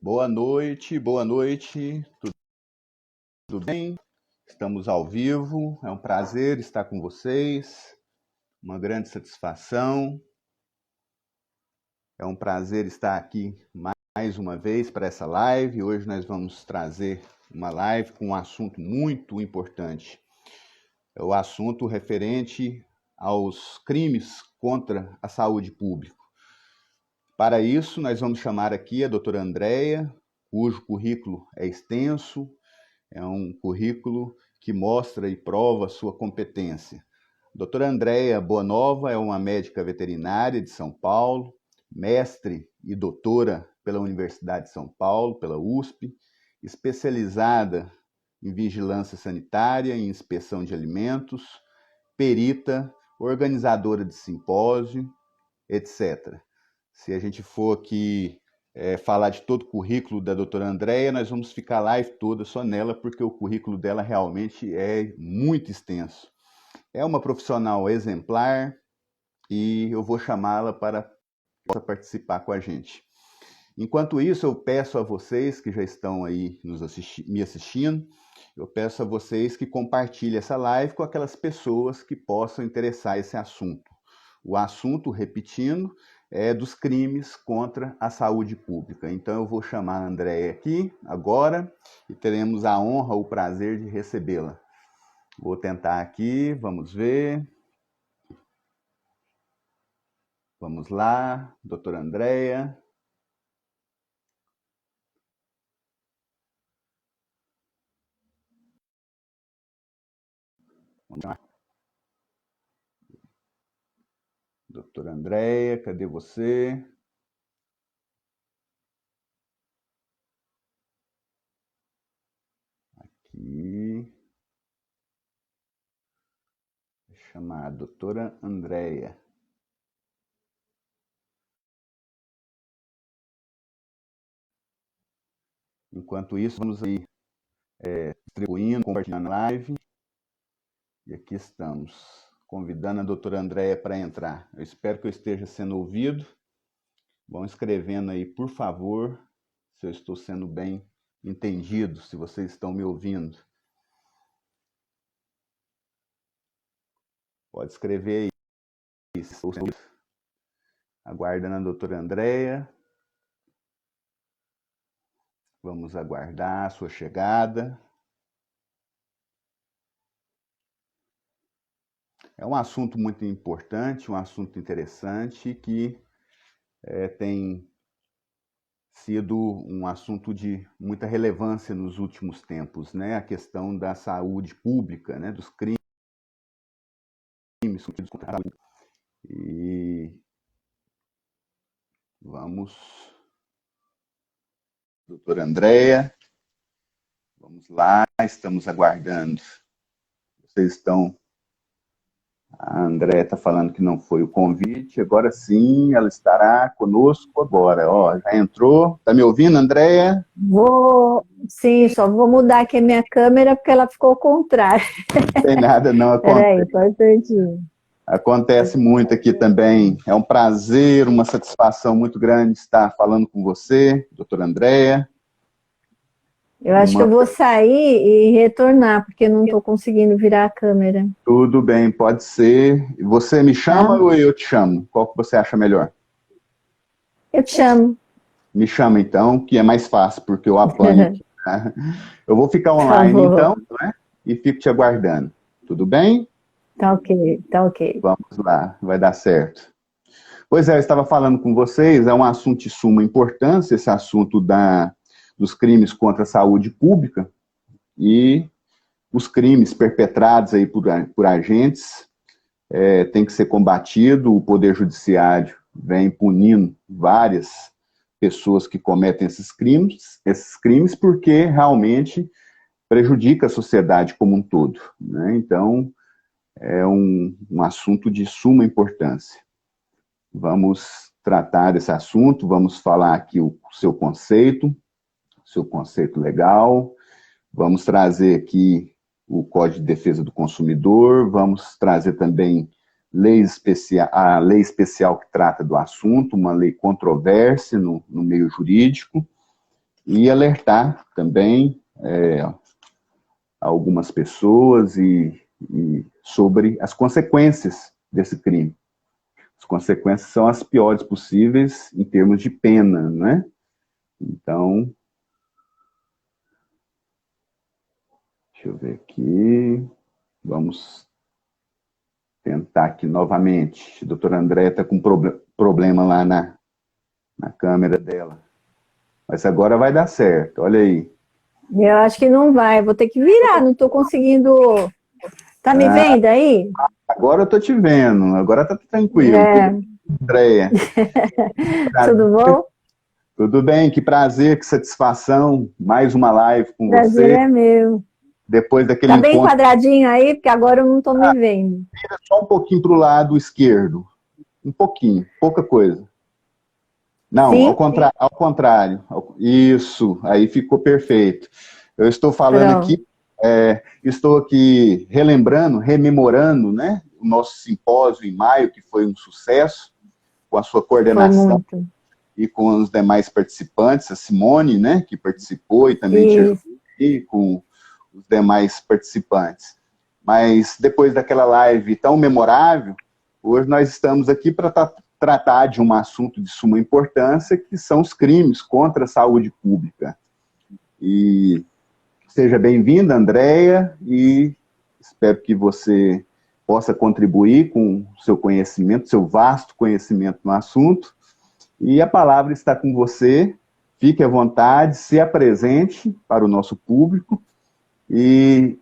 Boa noite, tudo bem? Estamos ao vivo, é um prazer estar com vocês, uma grande satisfação, é um prazer estar aqui mais uma vez para essa live. Hoje nós vamos trazer uma live com um assunto muito importante, é o assunto referente aos crimes contra a saúde pública. Para isso, nós vamos chamar aqui a doutora Andréia, cujo currículo é extenso, é um currículo que mostra e prova sua competência. Doutora Andréia Bonova é uma médica veterinária de São Paulo, mestre e doutora pela Universidade de São Paulo, pela USP, especializada em vigilância sanitária e inspeção de alimentos, perita, organizadora de simpósio, etc. Se a gente for aqui falar de todo o currículo da doutora Andréia, nós vamos ficar a live toda só nela, porque o currículo dela realmente é muito extenso. É uma profissional exemplar e eu vou chamá-la para participar com a gente. Enquanto isso, eu peço a vocês que já estão aí me assistindo, eu peço a vocês que compartilhem essa live com aquelas pessoas que possam interessar esse assunto. O assunto, repetindo, é dos crimes contra a saúde pública. Então eu vou chamar a Andréia aqui agora e teremos a honra, o prazer de recebê-la. Vou tentar aqui, vamos ver. Vamos lá, doutora Andréia. Vamos lá. Doutora Andréia, cadê você? Aqui. Vou chamar a doutora Andréia. Enquanto isso, vamos aí distribuindo, compartilhando a live. E aqui estamos, convidando a doutora Andréia para entrar. Eu espero que eu esteja sendo ouvido. Vão escrevendo aí, por favor, se eu estou sendo bem entendido, se vocês estão me ouvindo. Pode escrever aí. Aguardando a doutora Andréia. Vamos aguardar a sua chegada. É um assunto muito importante, um assunto interessante que tem sido um assunto de muita relevância nos últimos tempos, né? A questão da saúde pública, né? Dos crimes contra a saúde. E vamos, doutora Andréia, vamos lá, estamos aguardando. Vocês estão... A Andréia está falando que não foi o convite, agora sim, ela estará conosco agora. Ó, já entrou, está me ouvindo, Andréia? Sim, só vou mudar aqui a minha câmera porque ela ficou ao contrário. Não tem nada, não. Peraí, só um instantinho. Acontece muito aqui também. É um prazer, uma satisfação muito grande estar falando com você, doutora Andréia. Eu acho que eu vou sair e retornar, porque não estou conseguindo virar a câmera. Tudo bem, pode ser. Você me chama ou eu te chamo? Qual que você acha melhor? Eu te chamo. Me chama então, que é mais fácil, porque eu apanho aqui, tá? Eu vou ficar online então, né? E fico te aguardando. Tudo bem? Tá ok, tá ok. Vamos lá, vai dar certo. Pois é, eu estava falando com vocês, é um assunto de suma importância, esse assunto dos crimes contra a saúde pública e os crimes perpetrados aí por agentes tem que ser combatido. O Poder Judiciário vem punindo várias pessoas que cometem esses crimes porque realmente prejudica a sociedade como um todo, né? Então, é um assunto de suma importância. Vamos tratar desse assunto, vamos falar aqui o seu conceito legal, vamos trazer aqui o Código de Defesa do Consumidor, vamos trazer também a lei especial que trata do assunto, uma lei controversa no meio jurídico, e alertar também algumas pessoas e sobre as consequências desse crime. As consequências são as piores possíveis em termos de pena, né? Então, deixa eu ver aqui. Vamos tentar aqui novamente. A doutora Andréia está com problema lá na câmera dela. Mas agora vai dar certo, olha aí. Eu acho que não vai, vou ter que virar, não estou conseguindo... Tá me vendo aí? Agora eu estou te vendo, agora tá tranquilo. Andréia. Tudo bom? Tudo bem, que prazer, que satisfação. Mais uma live com prazer você. Prazer é meu. Depois daquele encontro... Tá bem quadradinho aí, porque agora eu não estou me vendo. Vira só um pouquinho para o lado esquerdo. Um pouquinho, pouca coisa. Não, sim? Ao contrário. Isso, aí ficou perfeito. Eu estou falando aqui, estou aqui rememorando, né, o nosso simpósio em maio, que foi um sucesso, com a sua coordenação e com os demais participantes, a Simone, né, que participou e também te ajudou com os demais participantes. Mas depois daquela live tão memorável, hoje nós estamos aqui para tratar de um assunto de suma importância, que são os crimes contra a saúde pública. E seja bem-vinda, Andréia, e espero que você possa contribuir com o seu conhecimento, seu vasto conhecimento no assunto. E a palavra está com você, fique à vontade, se apresente para o nosso público, e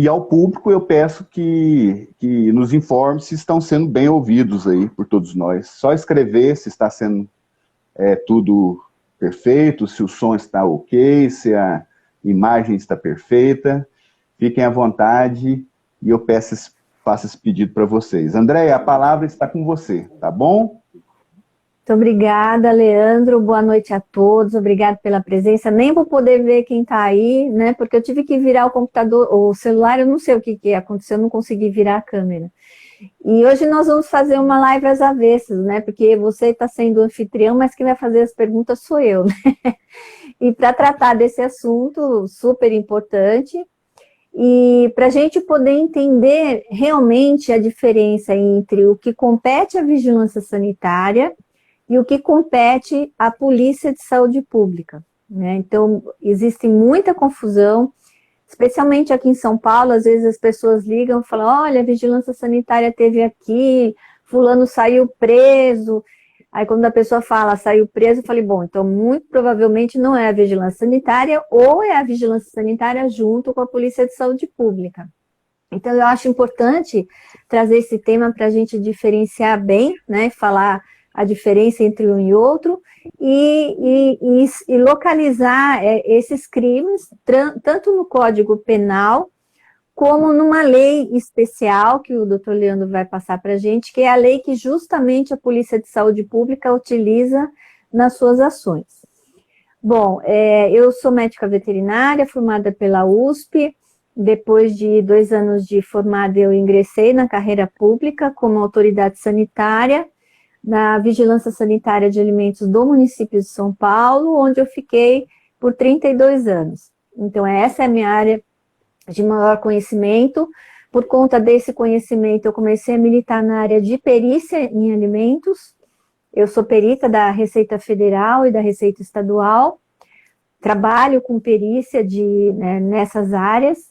ao público eu peço que nos informe se estão sendo bem ouvidos aí por todos nós. Só escrever se está sendo tudo perfeito, se o som está ok, se a imagem está perfeita. Fiquem à vontade e eu faço esse pedido para vocês. Andréia, a palavra está com você, tá bom? Muito obrigada, Leandro. Boa noite a todos. Obrigada pela presença. Nem vou poder ver quem está aí, né? Porque eu tive que virar o computador, o celular, eu não sei o que aconteceu, eu não consegui virar a câmera. E hoje nós vamos fazer uma live às avessas, né? Porque você está sendo anfitrião, mas quem vai fazer as perguntas sou eu, né? E para tratar desse assunto super importante, e para a gente poder entender realmente a diferença entre o que compete à vigilância sanitária e o que compete à Polícia de Saúde Pública, né? Então, existe muita confusão, especialmente aqui em São Paulo. Às vezes as pessoas ligam e falam, olha, a vigilância sanitária teve aqui, fulano saiu preso. Aí quando a pessoa fala, saiu preso, eu falei, bom, então muito provavelmente não é a vigilância sanitária, ou é a vigilância sanitária junto com a Polícia de Saúde Pública. Então eu acho importante trazer esse tema para a gente diferenciar bem, né, falar a diferença entre um e outro, e localizar esses crimes, tanto no Código Penal, como numa lei especial, que o doutor Leandro vai passar para a gente, que é a lei que justamente a Polícia de Saúde Pública utiliza nas suas ações. Bom, eu sou médica veterinária, formada pela USP. Depois de 2 anos de formada, eu ingressei na carreira pública como autoridade sanitária, na Vigilância Sanitária de Alimentos do município de São Paulo, onde eu fiquei por 32 anos. Então, essa é a minha área de maior conhecimento. Por conta desse conhecimento, eu comecei a militar na área de perícia em alimentos. Eu sou perita da Receita Federal e da Receita Estadual. Trabalho com perícia nessas áreas.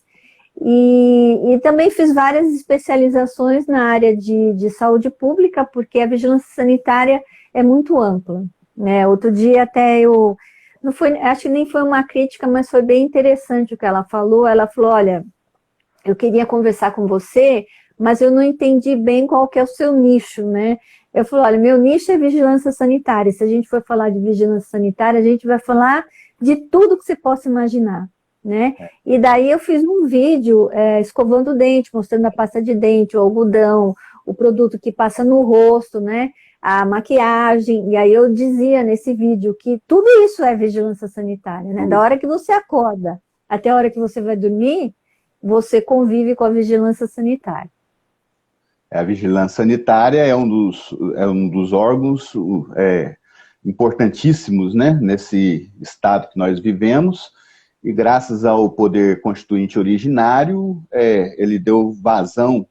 E também fiz várias especializações na área de saúde pública, porque a vigilância sanitária é muito ampla, né? Outro dia até não foi, acho que nem foi uma crítica, mas foi bem interessante o que ela falou. Ela falou, olha, eu queria conversar com você, mas eu não entendi bem qual que é o seu nicho, né? Eu falei, olha, meu nicho é vigilância sanitária. Se a gente for falar de vigilância sanitária, a gente vai falar de tudo que você possa imaginar, né? E daí eu fiz um vídeo escovando o dente, mostrando a pasta de dente, o algodão, o produto que passa no rosto, né? A maquiagem. E aí eu dizia nesse vídeo que tudo isso é vigilância sanitária, né? Da hora que você acorda até a hora que você vai dormir, você convive com a vigilância sanitária. A vigilância sanitária é um dos órgãos importantíssimos, né, nesse estado que nós vivemos, e graças ao poder constituinte originário, ele deu vazão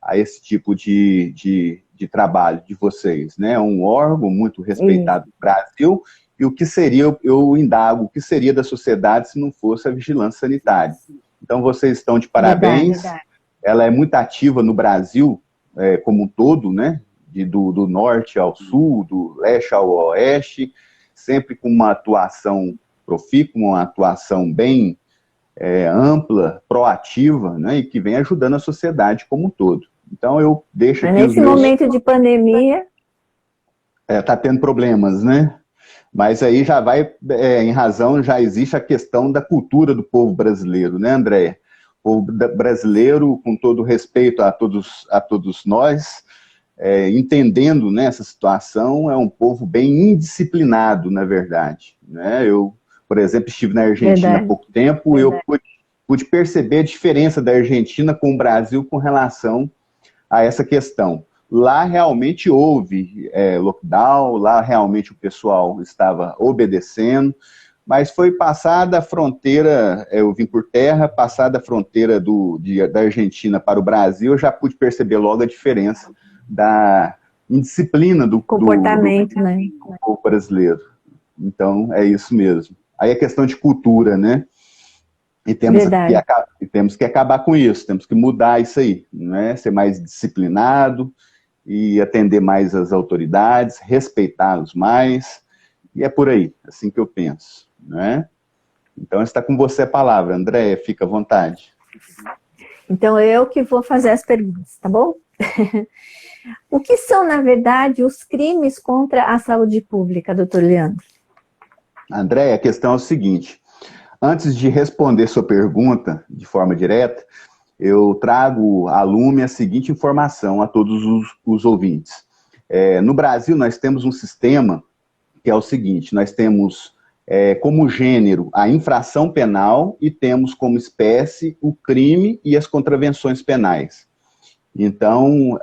a esse tipo de trabalho de vocês, né? Um órgão muito respeitado no Brasil, e o que seria, eu indago, o que seria da sociedade se não fosse a vigilância sanitária. Então, vocês estão de parabéns. Verdade. Ela é muito ativa no Brasil, como um todo, né? Do norte ao sul, do leste ao oeste, sempre com uma atuação profícua, uma atuação bem ampla, proativa, né? E que vem ajudando a sociedade como um todo. Então, eu deixo aqui nesse momento de pandemia... Está tendo problemas, né? Mas aí já vai, em razão, já existe a questão da cultura do povo brasileiro, né, Andréia? O povo brasileiro, com todo respeito a todos nós, entendendo, né, essa situação, é um povo bem indisciplinado, na verdade. Né? Eu, por exemplo, estive na Argentina há pouco tempo, eu pude perceber a diferença da Argentina com o Brasil com relação a essa questão. Lá realmente houve lockdown, lá realmente o pessoal estava obedecendo, mas foi passada a fronteira, eu vim por terra, passada a fronteira da Argentina para o Brasil, eu já pude perceber logo a diferença da indisciplina do comportamento, né, do povo brasileiro. Então, é isso mesmo. Aí é questão de cultura, né? E temos que acabar com isso, temos que mudar isso aí, né? Ser mais disciplinado e atender mais as autoridades, respeitá-los mais, e é por aí, assim que eu penso, né? Então, está com você a palavra, Andréia, fica à vontade. Então, eu que vou fazer as perguntas, tá bom? O que são, na verdade, os crimes contra a saúde pública, doutor Leandro? Andréia, a questão é o seguinte, antes de responder sua pergunta de forma direta, eu trago à lume a seguinte informação a todos os ouvintes. No Brasil, nós temos um sistema que é o seguinte, nós temos como gênero a infração penal e temos como espécie o crime e as contravenções penais. Então,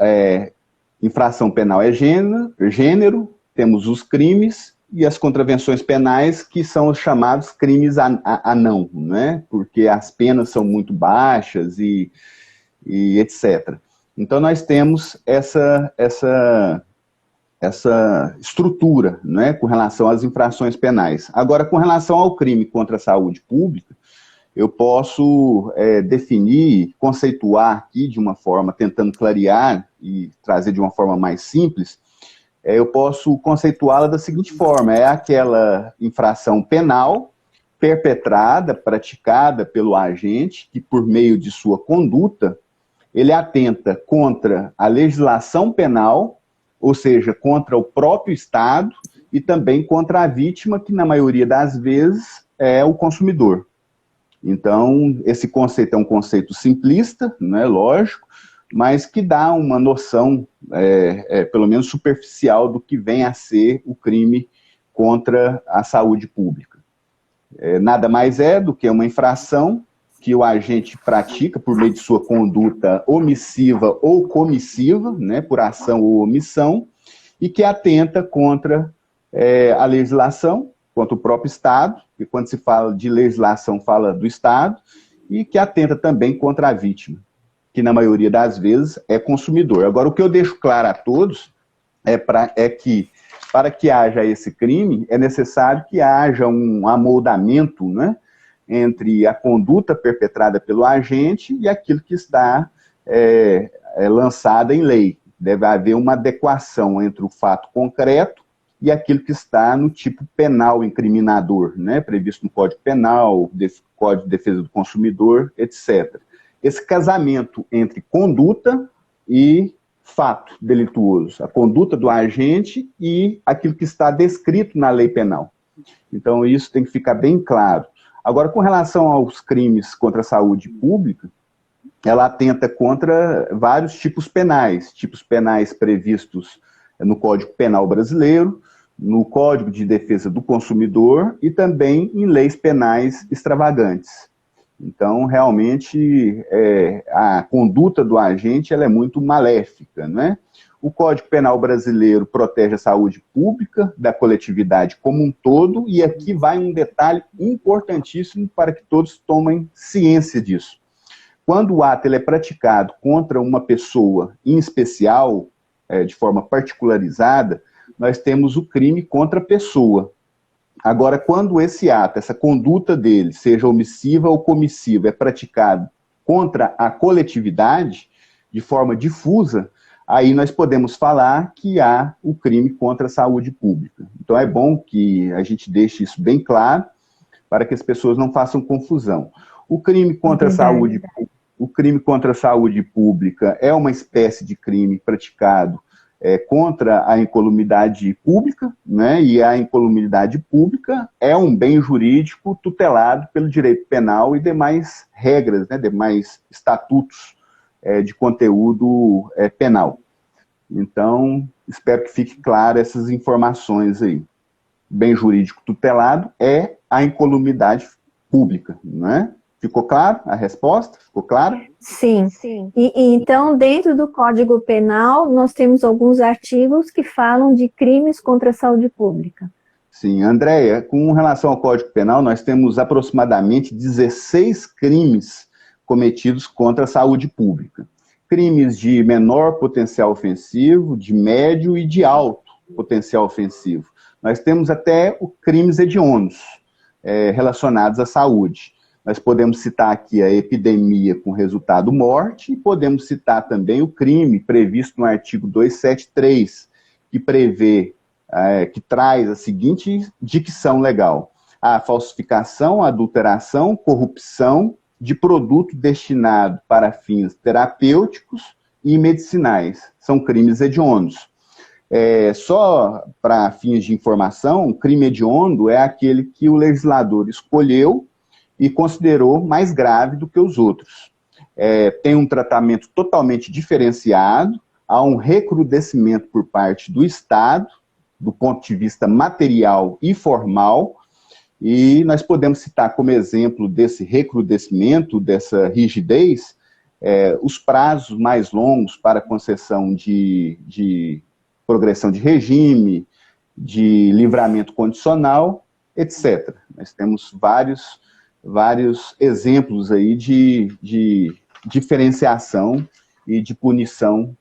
infração penal é gênero, temos os crimes e as contravenções penais, que são os chamados crimes anão, né? Porque as penas são muito baixas e etc. Então, nós temos essa estrutura, né, com relação às infrações penais. Agora, com relação ao crime contra a saúde pública, eu posso definir, conceituar aqui de uma forma, tentando clarear e trazer de uma forma mais simples, eu posso conceituá-la da seguinte forma, é aquela infração penal perpetrada, praticada pelo agente, que por meio de sua conduta, ele atenta contra a legislação penal, ou seja, contra o próprio Estado, e também contra a vítima, que na maioria das vezes é o consumidor. Então, esse conceito é um conceito simplista, né, lógico, mas que dá uma noção, pelo menos superficial, do que vem a ser o crime contra a saúde pública. Nada mais é do que uma infração que o agente pratica por meio de sua conduta omissiva ou comissiva, né, por ação ou omissão, e que atenta contra a legislação, contra o próprio Estado, e quando se fala de legislação, fala do Estado, e que atenta também contra a vítima, que na maioria das vezes é consumidor. Agora, o que eu deixo claro a todos é que, para que haja esse crime, é necessário que haja um amoldamento, né, entre a conduta perpetrada pelo agente e aquilo que está lançada em lei. Deve haver uma adequação entre o fato concreto e aquilo que está no tipo penal incriminador, né, previsto no Código Penal, Código de Defesa do Consumidor, etc. Esse casamento entre conduta e fato delituoso, a conduta do agente e aquilo que está descrito na lei penal. Então, isso tem que ficar bem claro. Agora, com relação aos crimes contra a saúde pública, ela atenta contra vários tipos penais previstos no Código Penal brasileiro, no Código de Defesa do Consumidor e também em leis penais extravagantes. Então, realmente, a conduta do agente ela é muito maléfica, né? O Código Penal brasileiro protege a saúde pública da coletividade como um todo, e aqui vai um detalhe importantíssimo para que todos tomem ciência disso. Quando o ato ele é praticado contra uma pessoa em especial, de forma particularizada, nós temos o crime contra a pessoa. Agora, quando esse ato, essa conduta dele, seja omissiva ou comissiva, é praticado contra a coletividade, de forma difusa, aí nós podemos falar que há o crime contra a saúde pública. Então é bom que a gente deixe isso bem claro, para que as pessoas não façam confusão. O crime contra a saúde, o crime contra a saúde pública é uma espécie de crime praticado contra a incolumidade pública, né? E a incolumidade pública é um bem jurídico tutelado pelo direito penal e demais regras, né? Demais estatutos de conteúdo penal. Então, espero que fique claro essas informações aí. Bem jurídico tutelado é a incolumidade pública, né? Ficou claro a resposta? Ficou clara? Sim. E então, dentro do Código Penal, nós temos alguns artigos que falam de crimes contra a saúde pública. Sim, Andréia, com relação ao Código Penal, nós temos aproximadamente 16 crimes cometidos contra a saúde pública. Crimes de menor potencial ofensivo, de médio e de alto potencial ofensivo. Nós temos até crimes hediondos relacionados à saúde. Nós podemos citar aqui a epidemia com resultado morte, e podemos citar também o crime previsto no artigo 273, que prevê, que traz a seguinte dicção legal: a falsificação, adulteração, corrupção de produto destinado para fins terapêuticos e medicinais. São crimes hediondos. Só para fins de informação, o crime hediondo é aquele que o legislador escolheu e considerou mais grave do que os outros. Tem um tratamento totalmente diferenciado, há um recrudescimento por parte do Estado, do ponto de vista material e formal, e nós podemos citar como exemplo desse recrudescimento, dessa rigidez, os prazos mais longos para concessão de progressão de regime, de livramento condicional, etc. Nós temos vários exemplos aí de diferenciação e de punição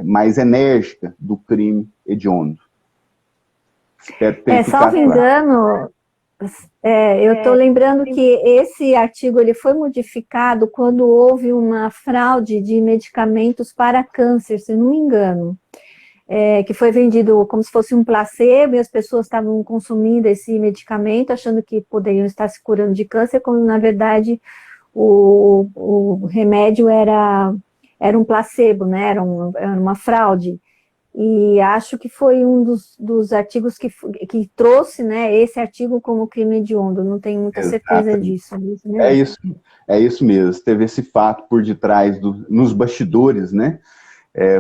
mais enérgica do crime hediondo. Espero ter ficado salvo engano, eu estou lembrando que esse artigo ele foi modificado quando houve uma fraude de medicamentos para câncer, se não me engano. Que foi vendido como se fosse um placebo, e as pessoas estavam consumindo esse medicamento, achando que poderiam estar se curando de câncer, quando na verdade o remédio era um placebo, né? Era uma fraude. E acho que foi um dos artigos que trouxe, né, esse artigo como crime hediondo. Não tenho muita certeza disso. É isso mesmo. Teve esse fato por detrás, nos bastidores, né?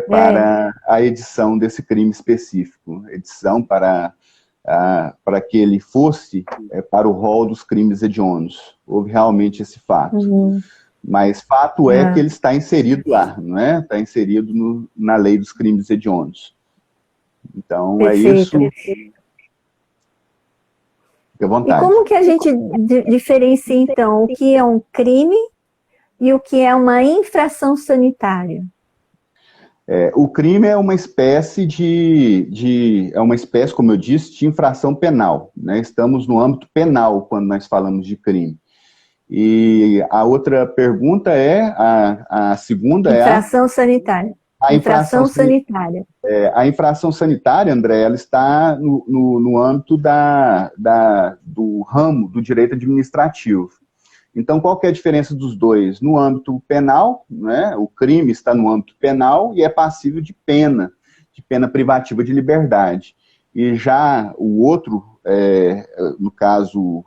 Para a edição desse crime específico. Edição para que ele fosse para o rol dos crimes hediondos. Houve realmente esse fato. Uhum. Mas fato é que ele está inserido lá, não é? Está inserido na lei dos crimes hediondos. Então, Perfeito. É isso. Fique à vontade. E como que a gente diferencia, então, o que é um crime e o que é uma infração sanitária? O crime é uma espécie como eu disse, de infração penal, né? Estamos no âmbito penal quando nós falamos de crime. E a outra pergunta a segunda infração sanitária. A infração sanitária. A infração sanitária, André, ela está no âmbito do ramo do direito administrativo. Então, qual que é a diferença dos dois? No âmbito penal, né, o crime está no âmbito penal e é passível de pena privativa de liberdade. E já o outro, no caso,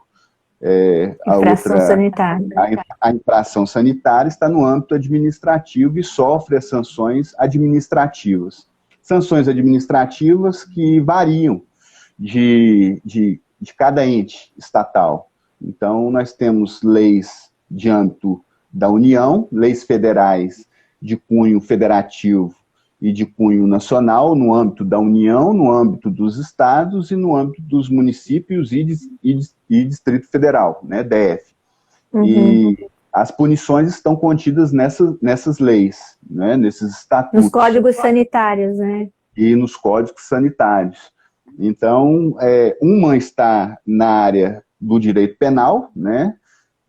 a infração sanitária está no âmbito administrativo e sofre as sanções administrativas. Sanções administrativas que variam de cada ente estatal. Então, nós temos leis de âmbito da União, leis federais de cunho federativo e de cunho nacional, no âmbito da União, no âmbito dos estados e no âmbito dos municípios e Distrito Federal, né, DF. Uhum. E as punições estão contidas nessas leis, né, nesses estatutos. Nos códigos sanitários, né? E nos códigos sanitários. Então, uma está na área do direito penal, né,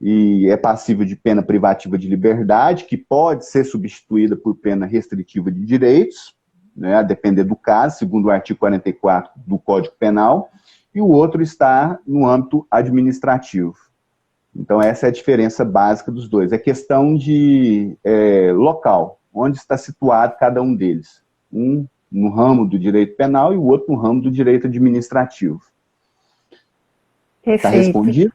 e é passível de pena privativa de liberdade, que pode ser substituída por pena restritiva de direitos, né, a depender do caso, segundo o artigo 44 do Código Penal, e o outro está no âmbito administrativo. Então, essa é a diferença básica dos dois. É questão de local, onde está situado cada um deles. Um no ramo do direito penal e o outro no ramo do direito administrativo. Está respondido?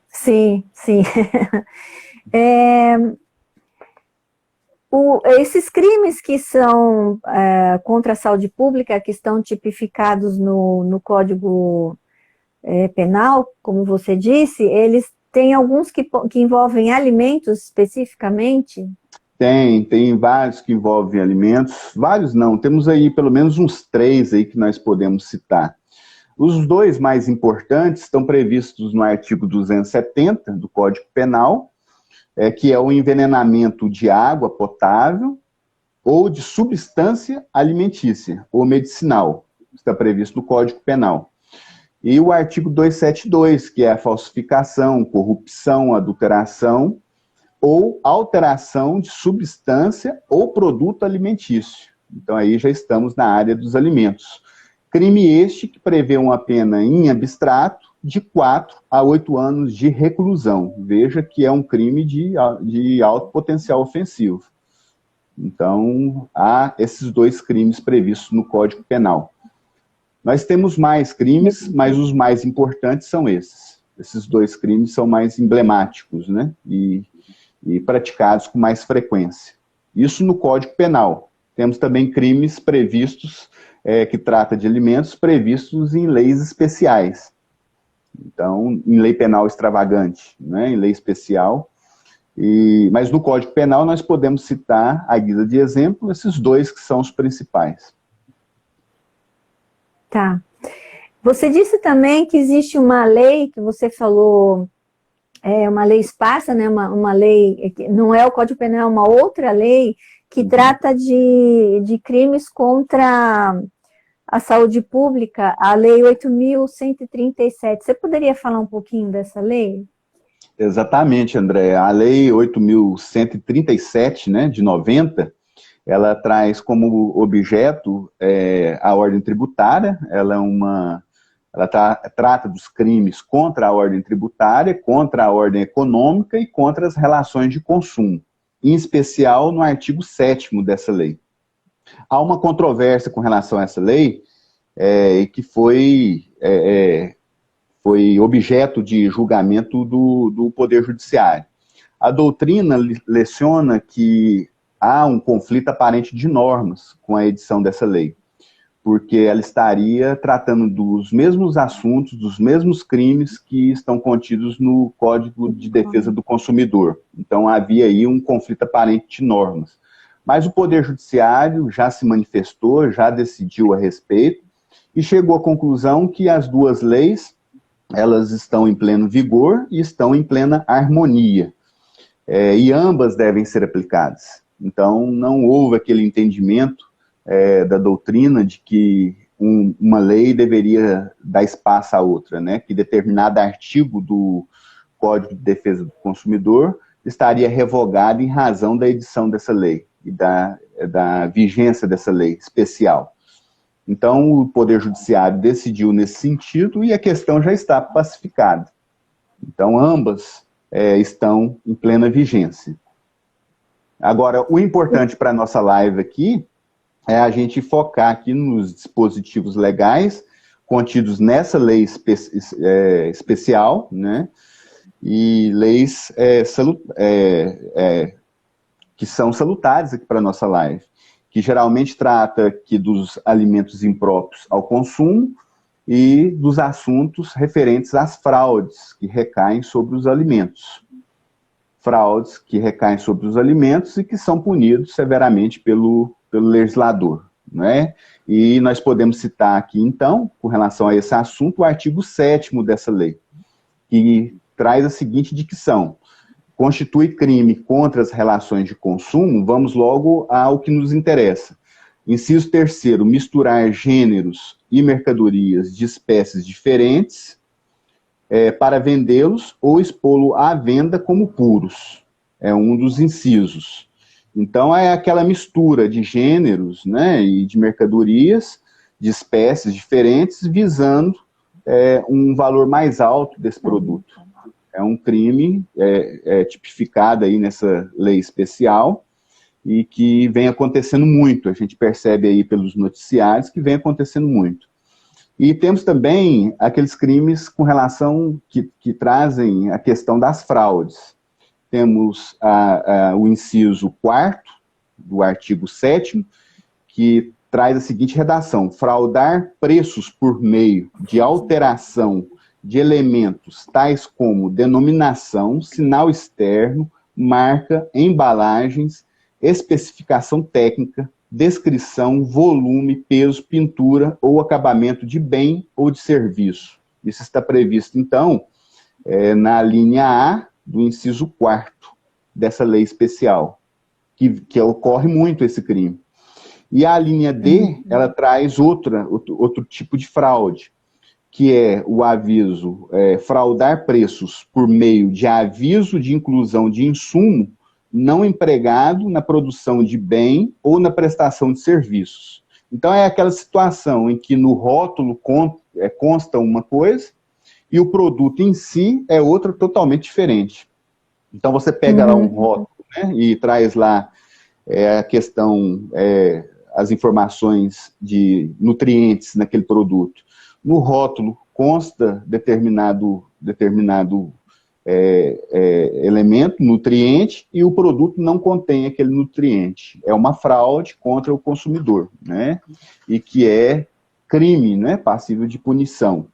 Sim, sim. Esses crimes que são contra a saúde pública, que estão tipificados no Código Penal, como você disse, eles têm alguns que envolvem alimentos especificamente? Tem vários que envolvem alimentos, vários não, temos aí pelo menos uns 3 aí que nós podemos citar. Os 2 mais importantes estão previstos no artigo 270 do Código Penal, que é o envenenamento de água potável ou de substância alimentícia ou medicinal, está previsto no Código Penal. E o artigo 272, que é a falsificação, corrupção, adulteração ou alteração de substância ou produto alimentício. Então aí já estamos na área dos alimentos. Crime este que prevê uma pena em abstrato de 4 a 8 anos de reclusão. Veja que é um crime de alto potencial ofensivo. Então, há esses 2 crimes previstos no Código Penal. Nós temos mais crimes, mas os mais importantes são esses. Esses 2 crimes são mais emblemáticos, né? E praticados com mais frequência. Isso no Código Penal. Temos também crimes previstos que trata de alimentos previstos em leis especiais. Então, em lei penal extravagante, né, em lei especial. Mas no Código Penal nós podemos citar, à guisa de exemplo, esses 2 que são os principais. Tá. Você disse também que existe uma lei, que você falou, uma lei esparsa, né, uma lei, não é o Código Penal, é uma outra lei, que trata de crimes contra a saúde pública, a Lei 8.137. Você poderia falar um pouquinho dessa lei? Exatamente, André. A Lei 8.137, né, de 90, ela traz como objeto a ordem tributária. Ela trata dos crimes contra a ordem tributária, contra a ordem econômica e contra as relações de consumo, em especial no artigo 7º dessa lei. Há uma controvérsia com relação a essa lei, que foi objeto de julgamento do Poder Judiciário. A doutrina leciona que há um conflito aparente de normas com a edição dessa lei, porque ela estaria tratando dos mesmos assuntos, dos mesmos crimes que estão contidos no Código de Defesa do Consumidor. Então havia aí um conflito aparente de normas. Mas o Poder Judiciário já se manifestou, já decidiu a respeito, e chegou à conclusão que as 2 leis, elas estão em pleno vigor e estão em plena harmonia. E ambas devem ser aplicadas. Então não houve aquele entendimento da doutrina de que uma lei deveria dar espaço à outra, né? Que determinado artigo do Código de Defesa do Consumidor estaria revogado em razão da edição dessa lei e da vigência dessa lei especial. Então, o Poder Judiciário decidiu nesse sentido e a questão já está pacificada. Então, ambas estão em plena vigência. Agora, o importante para a nossa live aqui é a gente focar aqui nos dispositivos legais contidos nessa lei especial, né? E leis que são salutares aqui para a nossa live, que geralmente trata aqui dos alimentos impróprios ao consumo e dos assuntos referentes às fraudes que recaem sobre os alimentos. fraudes que recaem sobre os alimentos e que são punidos severamente pelo legislador, né? E nós podemos citar aqui, então, com relação a esse assunto, o artigo 7º dessa lei, que traz a seguinte dicção: constitui crime contra as relações de consumo, vamos logo ao que nos interessa. Inciso 3º, misturar gêneros e mercadorias de espécies diferentes para vendê-los ou expô-lo à venda como puros. É um dos incisos. Então, é aquela mistura de gêneros, né, e de mercadorias, de espécies diferentes, visando um valor mais alto desse produto. É um crime tipificado aí nessa lei especial e que vem acontecendo muito. A gente percebe aí pelos noticiários que vem acontecendo muito. E temos também aqueles crimes com relação que trazem a questão das fraudes. Temos o inciso 4º do artigo 7º, que traz a seguinte redação: fraudar preços por meio de alteração de elementos tais como denominação, sinal externo, marca, embalagens, especificação técnica, descrição, volume, peso, pintura ou acabamento de bem ou de serviço. Isso está previsto, então, na linha A do inciso 4º dessa lei especial, que ocorre muito esse crime. E a linha D, ela traz outro tipo de fraude, que é o aviso, fraudar preços por meio de aviso de inclusão de insumo não empregado na produção de bem ou na prestação de serviços. Então, é aquela situação em que no rótulo consta uma coisa e o produto em si é outra totalmente diferente. Então, você pega lá um rótulo, né, e traz lá a questão, as informações de nutrientes naquele produto. No rótulo consta determinado elemento, nutriente, e o produto não contém aquele nutriente. É uma fraude contra o consumidor, né? E que é crime, né? Passível de punição.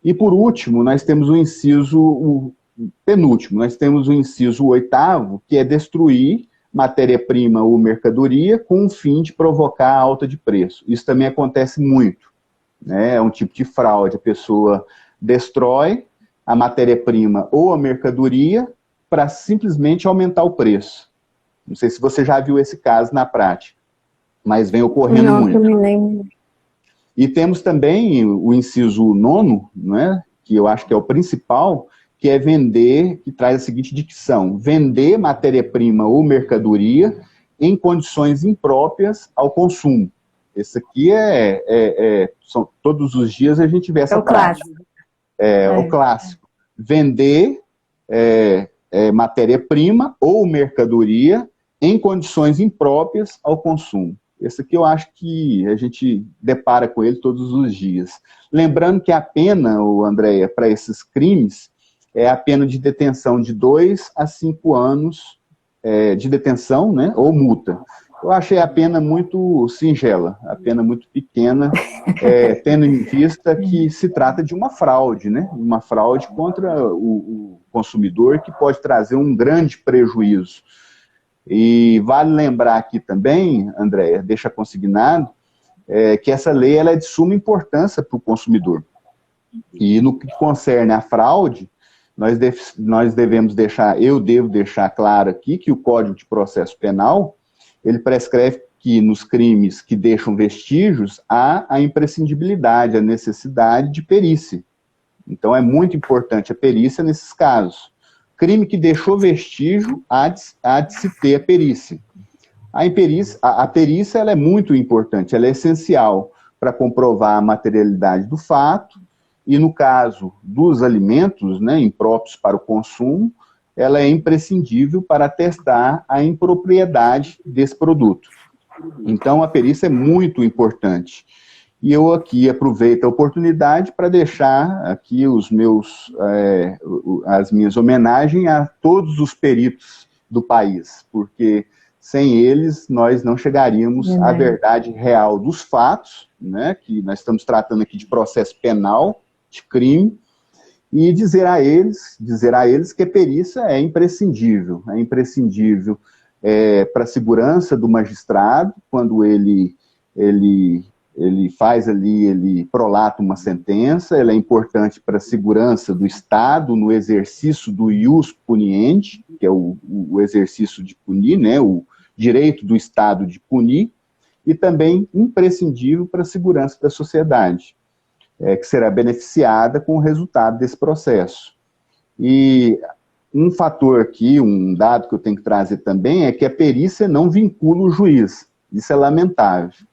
E por último, nós temos o penúltimo, nós temos o inciso 8º, que é destruir matéria-prima ou mercadoria com o fim de provocar alta de preço. Isso também acontece muito, né? É um tipo de fraude. A pessoa destrói a matéria-prima ou a mercadoria para simplesmente aumentar o preço. Não sei se você já viu esse caso na prática, mas vem ocorrendo muito. Não me lembro. E temos também o inciso 9º, né, que eu acho que é o principal, que é vender, que traz a seguinte dicção: vender matéria-prima ou mercadoria em condições impróprias ao consumo. Esse aqui são, todos os dias a gente vê essa prática. O clássico. Vender matéria-prima ou mercadoria em condições impróprias ao consumo. Esse aqui eu acho que a gente depara com ele todos os dias. Lembrando que a pena, Andréia, para esses crimes, é a pena de detenção de 2 a 5 anos de detenção, né, ou multa. Eu achei a pena muito singela, a pena muito pequena, tendo em vista que se trata de uma fraude, né? Uma fraude contra o consumidor que pode trazer um grande prejuízo. E vale lembrar aqui também, Andréia, deixa consignado, que essa lei ela é de suma importância para o consumidor. E no que concerne a fraude, nós devemos deixar, eu devo deixar claro aqui que o Código de Processo Penal, ele prescreve que nos crimes que deixam vestígios há a imprescindibilidade, a necessidade de perícia. Então é muito importante a perícia nesses casos. Crime que deixou vestígio, há de se ter a perícia. A perícia ela é muito importante, ela é essencial para comprovar a materialidade do fato, e no caso dos alimentos, né, impróprios para o consumo, ela é imprescindível para atestar a impropriedade desse produto. Então, a perícia é muito importante. E eu aqui aproveito a oportunidade para deixar aqui as minhas homenagens a todos os peritos do país, porque sem eles nós não chegaríamos à verdade real dos fatos, né, que nós estamos tratando aqui de processo penal, de crime, e dizer a eles que a perícia é imprescindível para a segurança do magistrado, quando ele faz ali, ele prolata uma sentença, ela é importante para a segurança do Estado no exercício do ius puniendi, que é o exercício de punir, né, o direito do Estado de punir, e também imprescindível para a segurança da sociedade, que será beneficiada com o resultado desse processo. E um fator aqui, um dado que eu tenho que trazer também, é que a perícia não vincula o juiz. Isso é lamentável.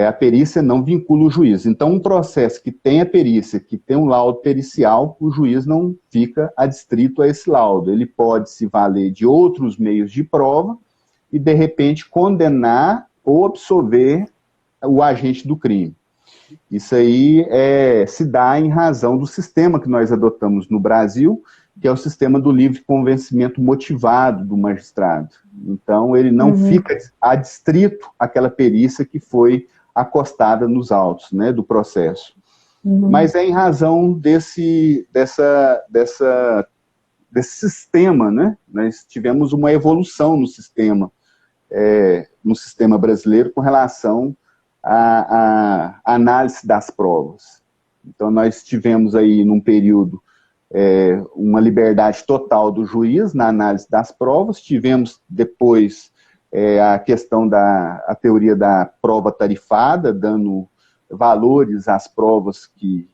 A perícia não vincula o juiz. Então, um processo que tem a perícia, que tem um laudo pericial, o juiz não fica adstrito a esse laudo. Ele pode se valer de outros meios de prova e, de repente, condenar ou absolver o agente do crime. Isso aí se dá em razão do sistema que nós adotamos no Brasil, que é o sistema do livre convencimento motivado do magistrado. Então, ele não fica adstrito àquela perícia que foi acostada nos autos, né, do processo. Mas é em razão desse sistema, né? Nós tivemos uma evolução no sistema brasileiro com relação à análise das provas. Então, nós tivemos aí, num período, uma liberdade total do juiz na análise das provas, tivemos depois a questão a teoria da prova tarifada, dando valores às provas que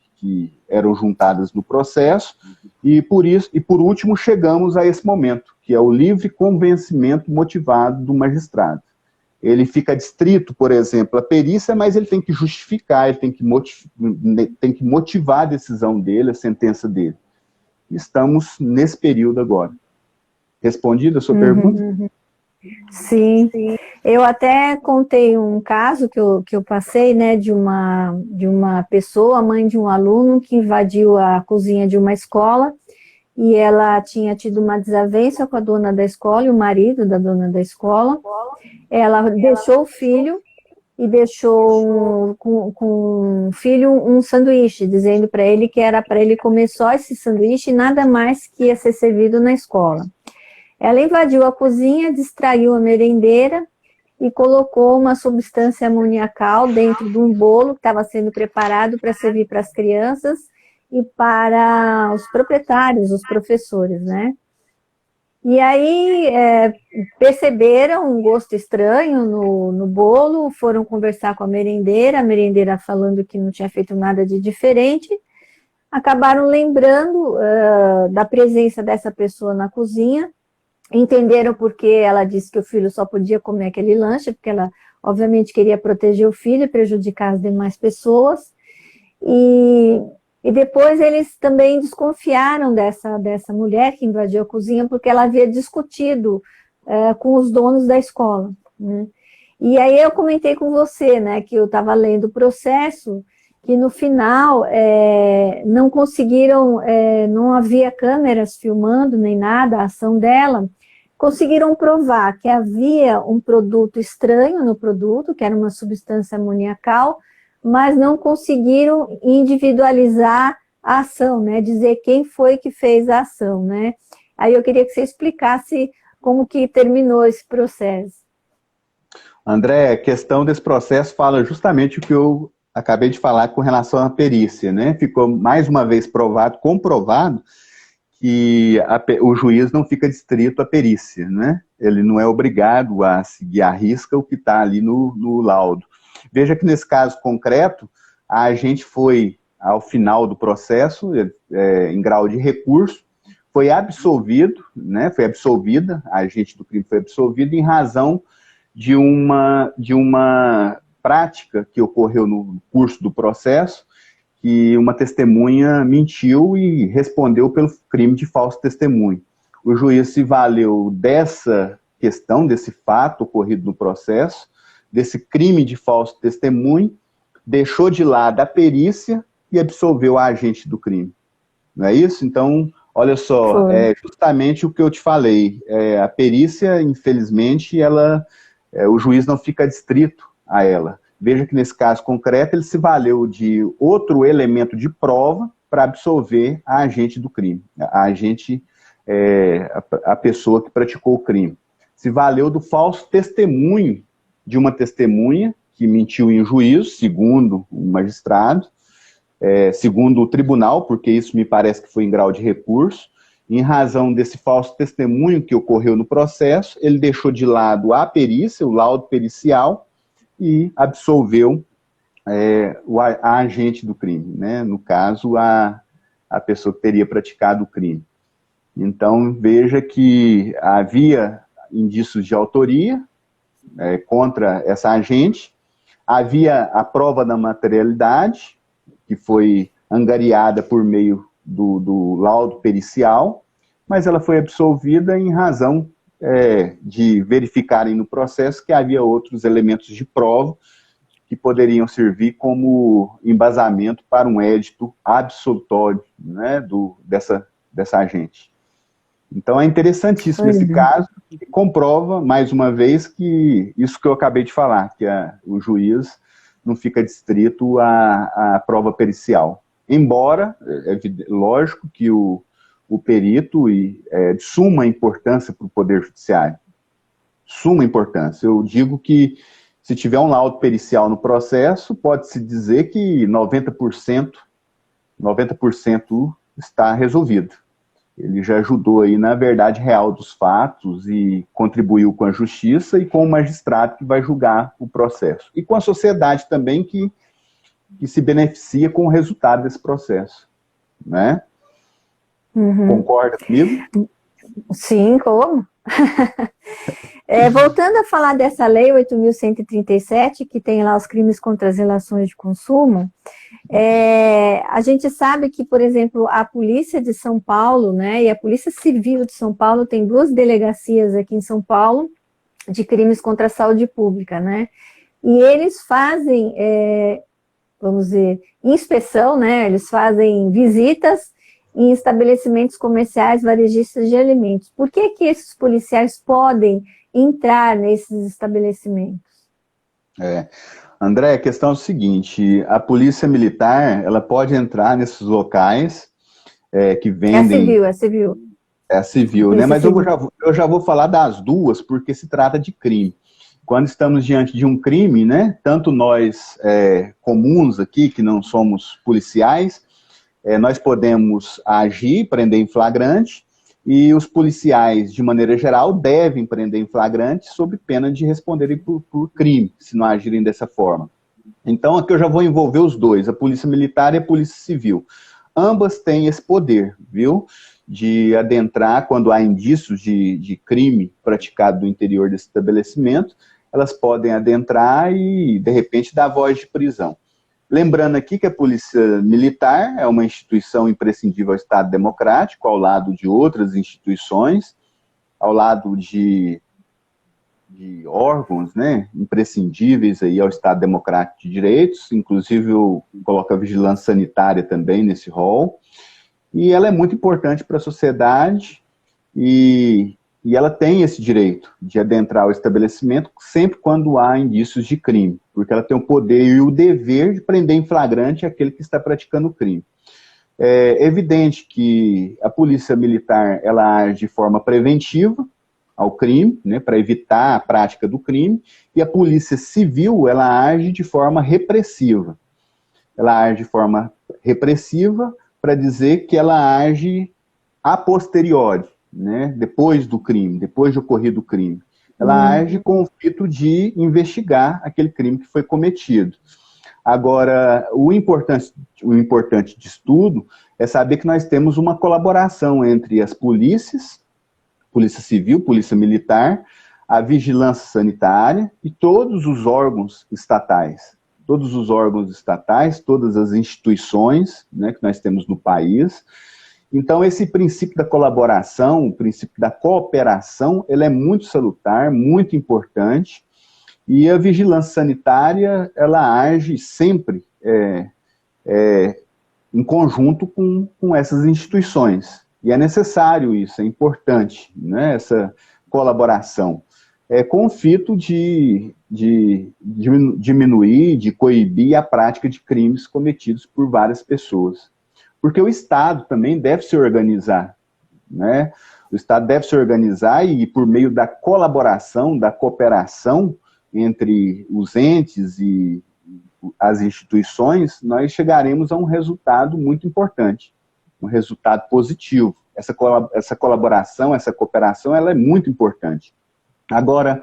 eram juntadas no processo, e por último chegamos a esse momento, que é o livre convencimento motivado do magistrado. Ele fica adstrito, por exemplo, à perícia, mas ele tem que justificar, ele tem que motivar a decisão dele, a sentença dele. Estamos nesse período agora. Respondida a sua pergunta? Sim. Eu até contei um caso que eu passei, né, de uma pessoa, mãe de um aluno, que invadiu a cozinha de uma escola, e ela tinha tido uma desavença com a dona da escola e o marido da dona da escola. Ela deixou o filho e deixou com o filho um sanduíche, dizendo para ele que era para ele comer só esse sanduíche e nada mais que ia ser servido na escola. Ela invadiu a cozinha, distraiu a merendeira e colocou uma substância amoniacal dentro de um bolo que estava sendo preparado para servir para as crianças e para os proprietários, os professores, né? E aí perceberam um gosto estranho no bolo, foram conversar com a merendeira falando que não tinha feito nada de diferente, acabaram lembrando da presença dessa pessoa na cozinha, entenderam porque ela disse que o filho só podia comer aquele lanche, porque ela obviamente queria proteger o filho e prejudicar as demais pessoas, e depois eles também desconfiaram dessa mulher que invadiu a cozinha, porque ela havia discutido com os donos da escola, né? E aí eu comentei com você, né, que eu estava lendo o processo, que no final não conseguiram, não havia câmeras filmando nem nada a ação dela, conseguiram provar que havia um produto estranho no produto, que era uma substância amoniacal, mas não conseguiram individualizar a ação, né? Dizer quem foi que fez a ação, né? Aí eu queria que você explicasse como que terminou esse processo. André, a questão desse processo fala justamente o que eu acabei de falar com relação à perícia, né? Ficou mais uma vez comprovado, que o juiz não fica adstrito à perícia, né? Ele não é obrigado a seguir à risca o que está ali no laudo. Veja que nesse caso concreto, a gente foi ao final do processo, em grau de recurso, foi absolvido, né? Foi absolvida, a agente do crime foi absolvida em razão de uma prática que ocorreu no curso do processo, que uma testemunha mentiu e respondeu pelo crime de falso testemunho. O juiz se valeu dessa questão, desse fato ocorrido no processo, desse crime de falso testemunho, deixou de lado a perícia e absolveu a agente do crime. Não é isso? Então, olha só, é justamente o que eu te falei. A perícia, infelizmente, o juiz não fica adstrito a ela. Veja que nesse caso concreto ele se valeu de outro elemento de prova para absolver a agente do crime, a pessoa que praticou o crime. Se valeu do falso testemunho de uma testemunha que mentiu em juízo, segundo o magistrado, segundo o tribunal, porque isso me parece que foi em grau de recurso. Em razão desse falso testemunho que ocorreu no processo, ele deixou de lado a perícia, o laudo pericial, e absolveu a agente do crime, né? No caso, a pessoa que teria praticado o crime. Então, veja que havia indícios de autoria contra essa agente, havia a prova da materialidade, que foi angariada por meio do laudo pericial, mas ela foi absolvida em razão de verificarem no processo que havia outros elementos de prova que poderiam servir como embasamento para um édito absolutório, né, dessa agente. Então é interessantíssimo esse caso, que comprova, mais uma vez, que isso que eu acabei de falar, que o juiz não fica distrito à prova pericial. Embora, é lógico que o perito é de suma importância para o Poder Judiciário. Suma importância. Eu digo que se tiver um laudo pericial no processo, pode-se dizer que 90% está resolvido. Ele já ajudou aí na verdade real dos fatos e contribuiu com a justiça e com o magistrado que vai julgar o processo. E com a sociedade também que se beneficia com o resultado desse processo. Né? Uhum. Concorda comigo? Sim, como? Voltando a falar dessa lei 8.137, que tem lá os crimes contra as relações de consumo, a gente sabe que, por exemplo, a Polícia de São Paulo, né, e a Polícia Civil de São Paulo tem 2 delegacias aqui em São Paulo de crimes contra a saúde pública, né, e eles fazem, vamos dizer, inspeção, né, eles fazem visitas em estabelecimentos comerciais, varejistas de alimentos. Por que esses policiais podem entrar nesses estabelecimentos? André, a questão é o seguinte, a polícia militar, ela pode entrar nesses locais que vendem... É a civil. É a civil, né? Mas eu já vou falar das duas, porque se trata de crime. Quando estamos diante de um crime, né, tanto nós comuns aqui, que não somos policiais, nós podemos agir, prender em flagrante, e os policiais, de maneira geral, devem prender em flagrante sob pena de responderem por crime, se não agirem dessa forma. Então, aqui eu já vou envolver os dois, a polícia militar e a polícia civil. Ambas têm esse poder, viu? De adentrar, quando há indícios de crime praticado no interior desse estabelecimento, elas podem adentrar e, de repente, dar voz de prisão. Lembrando aqui que a Polícia Militar é uma instituição imprescindível ao Estado Democrático, ao lado de outras instituições, ao lado de órgãos, né, imprescindíveis aí ao Estado Democrático de Direitos, inclusive eu coloco a vigilância sanitária também nesse rol, e ela é muito importante para a sociedade e ela tem esse direito de adentrar o estabelecimento sempre quando há indícios de crime, porque ela tem o poder e o dever de prender em flagrante aquele que está praticando o crime. É evidente que a polícia militar, ela age de forma preventiva ao crime, né, para evitar a prática do crime, e a polícia civil, ela age de forma repressiva. Ela age de forma repressiva para dizer que ela age a posteriori, né, depois do crime, depois de ocorrido o crime. Ela age com o intuito de investigar aquele crime que foi cometido. Agora, o importante de estudo é saber que nós temos uma colaboração entre as polícias, Polícia Civil, Polícia Militar, a Vigilância Sanitária e todos os órgãos estatais. Todos os órgãos estatais, todas as instituições, né, que nós temos no país. Então, esse princípio da colaboração, o princípio da cooperação, ele é muito salutar, muito importante, e a vigilância sanitária, ela age sempre em conjunto com essas instituições. E é necessário isso, é importante, né, essa colaboração, com o fito de diminuir, de coibir a prática de crimes cometidos por várias pessoas. porque o Estado também deve se organizar, né? O Estado deve se organizar e, por meio da colaboração, da cooperação entre os entes e as instituições, nós chegaremos a um resultado muito importante, um resultado positivo. Essa colaboração, essa cooperação, ela é muito importante. Agora,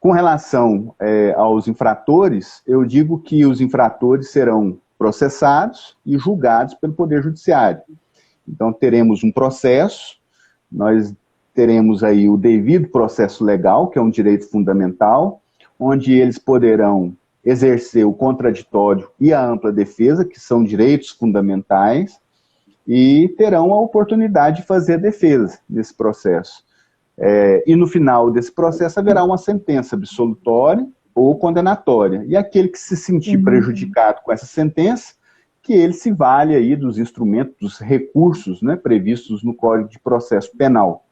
com relação aos infratores, eu digo que os infratores serão processados e julgados pelo Poder Judiciário. Então, teremos um processo, nós teremos aí o devido processo legal, que é um direito fundamental, onde eles poderão exercer o contraditório e a ampla defesa, que são direitos fundamentais, e terão a oportunidade de fazer a defesa nesse processo. E no final desse processo haverá uma sentença absolutória ou condenatória. E aquele que se sentir prejudicado com essa sentença, que ele se vale aí dos instrumentos, dos recursos, né, previstos no Código de Processo Penal.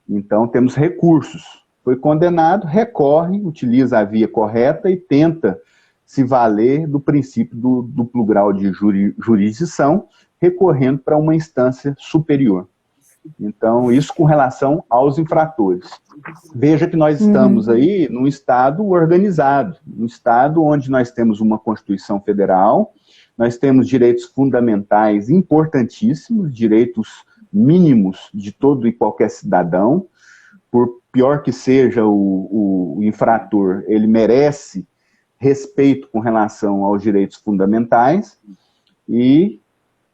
Então, temos recursos. Foi condenado, recorre, utiliza a via correta e tenta se valer do princípio do duplo grau de jurisdição, recorrendo para uma instância superior. Então, isso com relação aos infratores. Veja que nós estamos aí num Estado organizado, num Estado onde nós temos uma Constituição Federal, nós temos direitos fundamentais importantíssimos, direitos mínimos de todo e qualquer cidadão. Por pior que seja o infrator, ele merece respeito com relação aos direitos fundamentais, e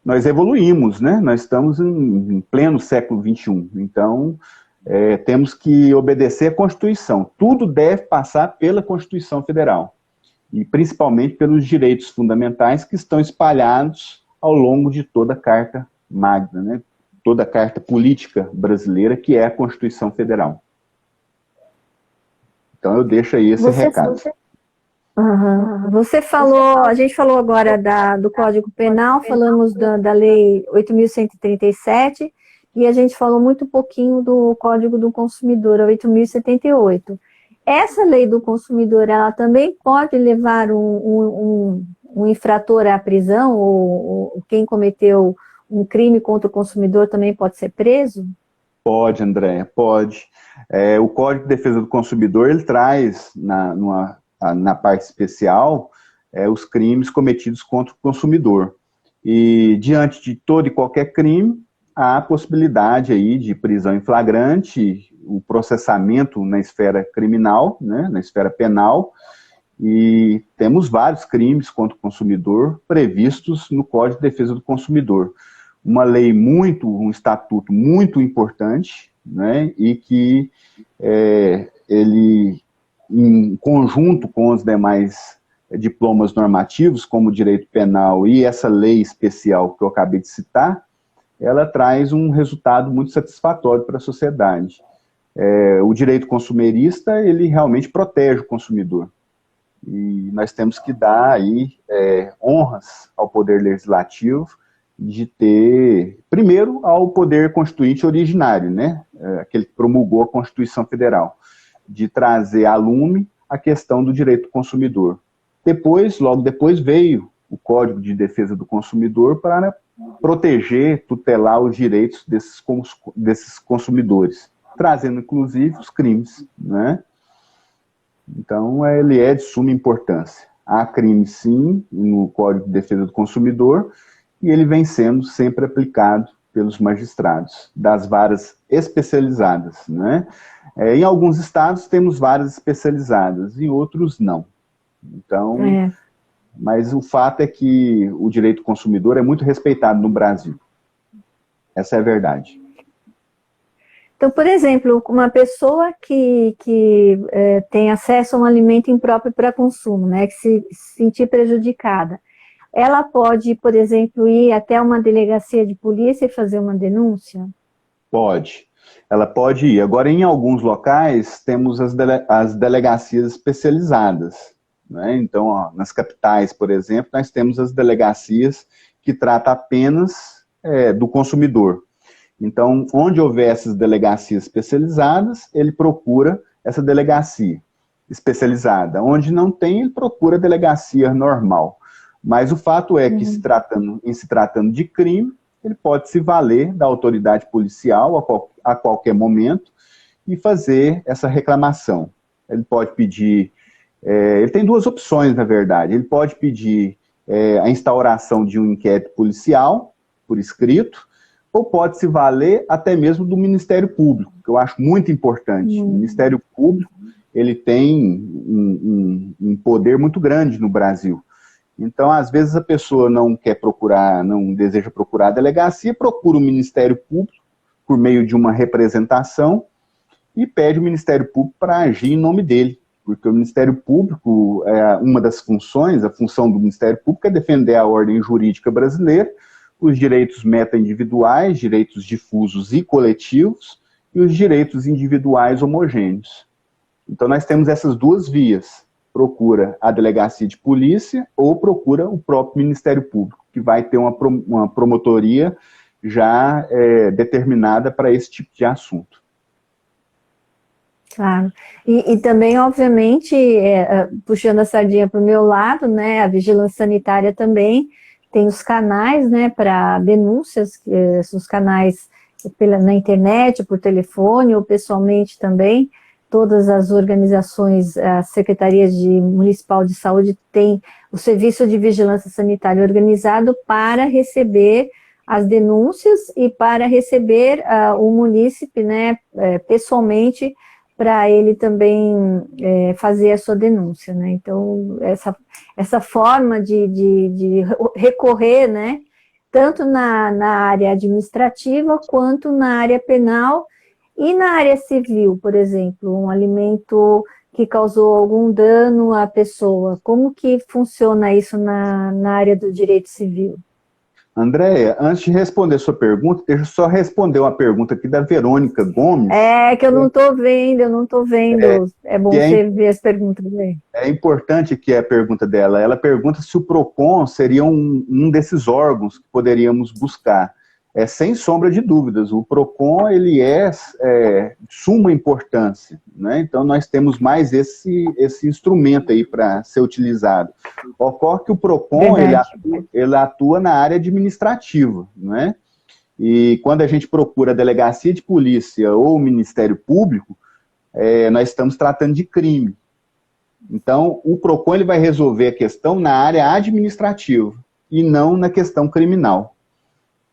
nós evoluímos, né? Nós estamos em pleno século XXI, então temos que obedecer à Constituição. Tudo deve passar pela Constituição Federal, e principalmente pelos direitos fundamentais que estão espalhados ao longo de toda a Carta Magna, né? Toda a Carta Política Brasileira, que é a Constituição Federal. Então eu deixo aí esse recado. Você falou, a gente falou agora do Código Penal, falamos da Lei 8.137, e a gente falou muito pouquinho do Código do Consumidor, a 8.078. Essa lei do consumidor, ela também pode levar um infrator à prisão, ou quem cometeu um crime contra o consumidor também pode ser preso? Pode, Andréia, pode. O Código de Defesa do Consumidor, ele traz na parte especial os crimes cometidos contra o consumidor. E diante de todo e qualquer crime, há a possibilidade aí de prisão em flagrante, o processamento na esfera criminal, né, na esfera penal, e temos vários crimes contra o consumidor previstos no Código de Defesa do Consumidor. Uma lei um estatuto muito importante, né, e que ele, em conjunto com os demais diplomas normativos, como o direito penal e essa lei especial que eu acabei de citar, ela traz um resultado muito satisfatório para a sociedade. O direito consumerista, ele realmente protege o consumidor. E nós temos que dar aí honras ao Poder Legislativo de ter, primeiro, ao Poder Constituinte originário, né? Aquele que promulgou a Constituição Federal, de trazer à lume a questão do direito do consumidor. Depois, logo depois, veio o Código de Defesa do Consumidor para proteger, tutelar os direitos desses consumidores, trazendo, inclusive, os crimes, né? Então, ele é de suma importância. Há crime, sim, no Código de Defesa do Consumidor, e ele vem sendo sempre aplicado pelos magistrados das varas especializadas, né? Em alguns estados temos varas especializadas, em outros não. Então, mas o fato é que o direito do consumidor é muito respeitado no Brasil. Essa é a verdade. Então, por exemplo, uma pessoa que tem acesso a um alimento impróprio para consumo, né, que se sentir prejudicada, ela pode, por exemplo, ir até uma delegacia de polícia e fazer uma denúncia? Pode. Ela pode ir. Agora, em alguns locais, temos as delegacias especializadas, né? Então, nas capitais, por exemplo, nós temos as delegacias que tratam apenas do consumidor. Então, onde houver essas delegacias especializadas, ele procura essa delegacia especializada. Onde não tem, ele procura a delegacia normal. Mas o fato é que, em se tratando de crime, ele pode se valer da autoridade policial a qualquer momento e fazer essa reclamação. Ele pode pedir, ele tem duas opções, na verdade. Ele pode pedir a instauração de um inquérito policial, por escrito, ou pode se valer até mesmo do Ministério Público, que eu acho muito importante. O Ministério Público, ele tem um poder muito grande no Brasil. Então, às vezes, a pessoa não quer procurar, não deseja procurar a delegacia, procura o Ministério Público por meio de uma representação e pede o Ministério Público para agir em nome dele. Porque o Ministério Público, uma das funções, a função do Ministério Público é defender a ordem jurídica brasileira, os direitos meta-individuais, direitos difusos e coletivos, e os direitos individuais homogêneos. Então, nós temos essas duas vias. Procura a delegacia de polícia ou procura o próprio Ministério Público, que vai ter uma promotoria já determinada para esse tipo de assunto. Claro. E também, obviamente, puxando a sardinha para o meu lado, né, a vigilância sanitária também tem os canais, né, para denúncias, os canais na internet, por telefone ou pessoalmente também. Todas as organizações, as secretarias municipal de saúde têm o serviço de vigilância sanitária organizado para receber as denúncias e para receber o munícipe, né, pessoalmente, para ele também fazer a sua denúncia, né? Então, essa forma de recorrer, né, tanto na área administrativa quanto na área penal. E na área civil, por exemplo, um alimento que causou algum dano à pessoa, como que funciona isso na área do direito civil? Andréia, antes de responder sua pergunta, deixa eu só responder uma pergunta aqui da Verônica Gomes. Que eu não estou vendo, É bom você ver as perguntas aí. É importante que a pergunta dela, ela pergunta se o PROCON seria um desses órgãos que poderíamos buscar. Sem sombra de dúvidas, o PROCON ele é de suma importância, né? Então nós temos mais esse instrumento aí para ser utilizado. Ocorre que o PROCON ele atua na área administrativa, né? E quando a gente procura a delegacia de polícia ou o Ministério Público, nós estamos tratando de crime. Então o PROCON ele vai resolver a questão na área administrativa e não na questão criminal.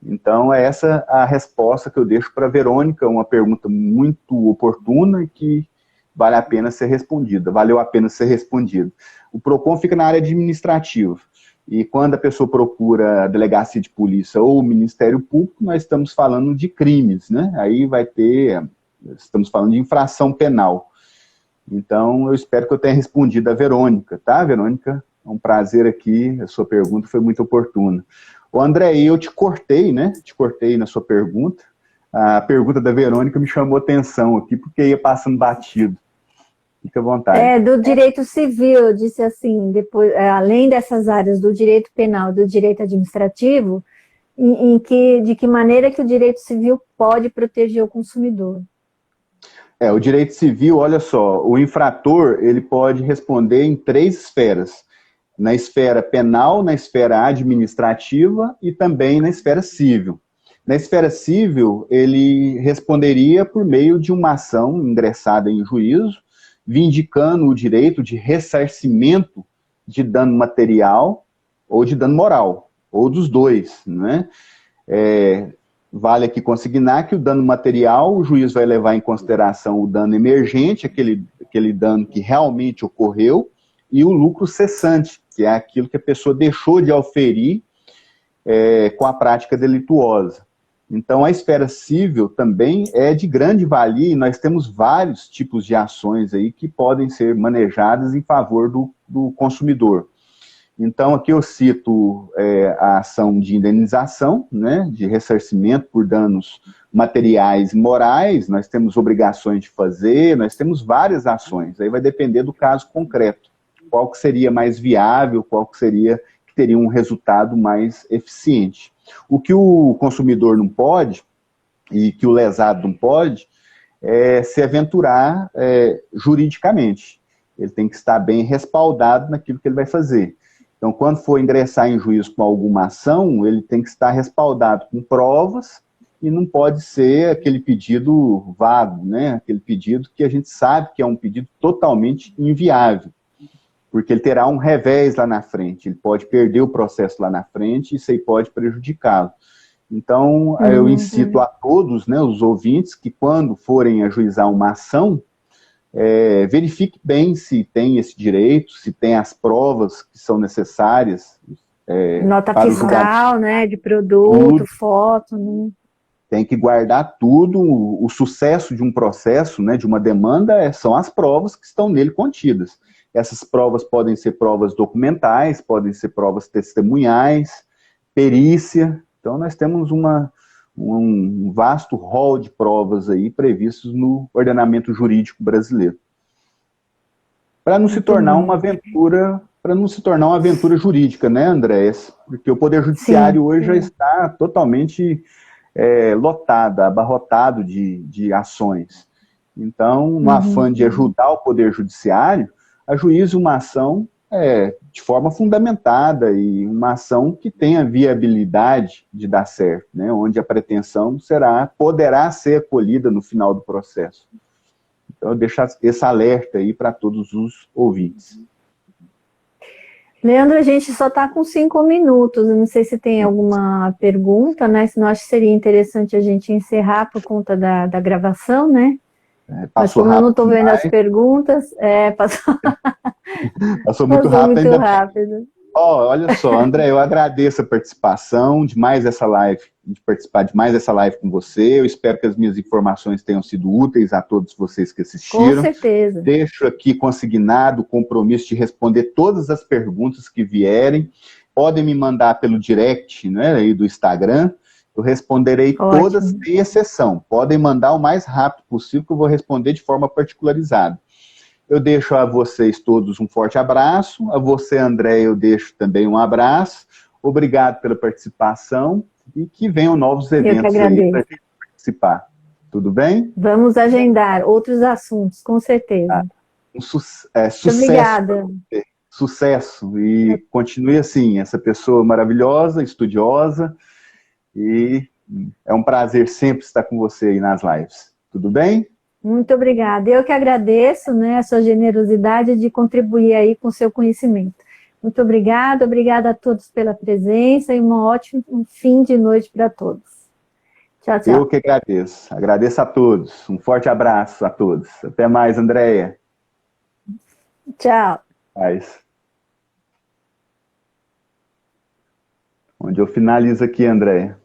Então, é essa a resposta que eu deixo para a Verônica, uma pergunta muito oportuna e que valeu a pena ser respondida. O PROCON fica na área administrativa, e quando a pessoa procura a delegacia de polícia ou o Ministério Público, nós estamos falando de crimes, né? Aí estamos falando de infração penal. Então, eu espero que eu tenha respondido a Verônica, tá, Verônica? É um prazer aqui, a sua pergunta foi muito oportuna. Ô, André, eu te cortei, né? Te cortei na sua pergunta. A pergunta da Verônica me chamou atenção aqui, porque ia passando batido. Fica à vontade. Do direito civil, eu disse assim, depois, além dessas áreas do direito penal, do direito administrativo, de que maneira que o direito civil pode proteger o consumidor? O direito civil, olha só, o infrator, ele pode responder em 3 esferas. Na esfera penal, na esfera administrativa e também na esfera civil. Na esfera civil, ele responderia por meio de uma ação ingressada em juízo, vindicando o direito de ressarcimento de dano material ou de dano moral, ou dos dois, né? Vale aqui consignar que o dano material, o juiz vai levar em consideração o dano emergente, aquele dano que realmente ocorreu, e o lucro cessante, que é aquilo que a pessoa deixou de auferir com a prática delituosa. Então, a esfera civil também é de grande valia, e nós temos vários tipos de ações aí que podem ser manejadas em favor do consumidor. Então, aqui eu cito a ação de indenização, né, de ressarcimento por danos materiais e morais, nós temos obrigações de fazer, nós temos várias ações, aí vai depender do caso concreto. Qual que seria mais viável, qual que seria que teria um resultado mais eficiente. O que o consumidor não pode, e que o lesado não pode, é se aventurar juridicamente. Ele tem que estar bem respaldado naquilo que ele vai fazer. Então, quando for ingressar em juízo com alguma ação, ele tem que estar respaldado com provas e não pode ser aquele pedido vago, né? Aquele pedido que a gente sabe que é um pedido totalmente inviável, porque ele terá um revés lá na frente, ele pode perder o processo lá na frente e isso aí pode prejudicá-lo. Então, eu incito a todos, né, os ouvintes, que quando forem ajuizar uma ação, verifique bem se tem esse direito, se tem as provas que são necessárias. Nota fiscal, né, de produto, tudo, foto. Né? Tem que guardar tudo. O sucesso de um processo, né, de uma demanda, são as provas que estão nele contidas. Essas provas podem ser provas documentais, podem ser provas testemunhais, perícia. Então, nós temos um vasto rol de provas aí previstos no ordenamento jurídico brasileiro. Para não se tornar uma aventura, jurídica, né, Andréas? Porque o Poder Judiciário hoje já está totalmente lotado, abarrotado de ações. Então, no afã de ajudar o Poder Judiciário, ajuize uma ação de forma fundamentada e uma ação que tenha viabilidade de dar certo, né? Onde a pretensão poderá ser acolhida no final do processo. Então, eu deixo esse alerta aí para todos os ouvintes. Leandro, a gente só está com 5 minutos, eu não sei se tem alguma pergunta, né? Senão acho que seria interessante a gente encerrar por conta da gravação, né? Mas como eu não estou vendo as perguntas, passou muito rápido. Olha só, André, eu agradeço a participação de participar de mais essa live com você. Eu espero que as minhas informações tenham sido úteis a todos vocês que assistiram. Com certeza. Deixo aqui consignado o compromisso de responder todas as perguntas que vierem. Podem me mandar pelo direct, né, aí do Instagram. Eu responderei todas sem exceção. Podem mandar o mais rápido possível, que eu vou responder de forma particularizada. Eu deixo a vocês todos um forte abraço. A você, André, eu deixo também um abraço. Obrigado pela participação e que venham novos eventos aí para a gente participar. Tudo bem? Vamos agendar outros assuntos, com certeza. Sucesso. Obrigada. Sucesso. E continue assim, essa pessoa maravilhosa, estudiosa. E é um prazer sempre estar com você aí nas lives. Tudo bem? Muito obrigada. Eu que agradeço, né, a sua generosidade de contribuir aí com o seu conhecimento. Muito obrigada a todos pela presença e um ótimo fim de noite para todos. Tchau, tchau. Eu que agradeço. Agradeço a todos. Um forte abraço a todos. Até mais, Andréia. Tchau. Onde eu finalizo aqui, Andréia?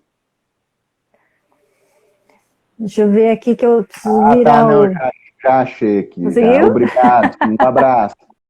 Deixa eu ver aqui que eu preciso virar já achei aqui. Conseguiu? Obrigado. Um abraço.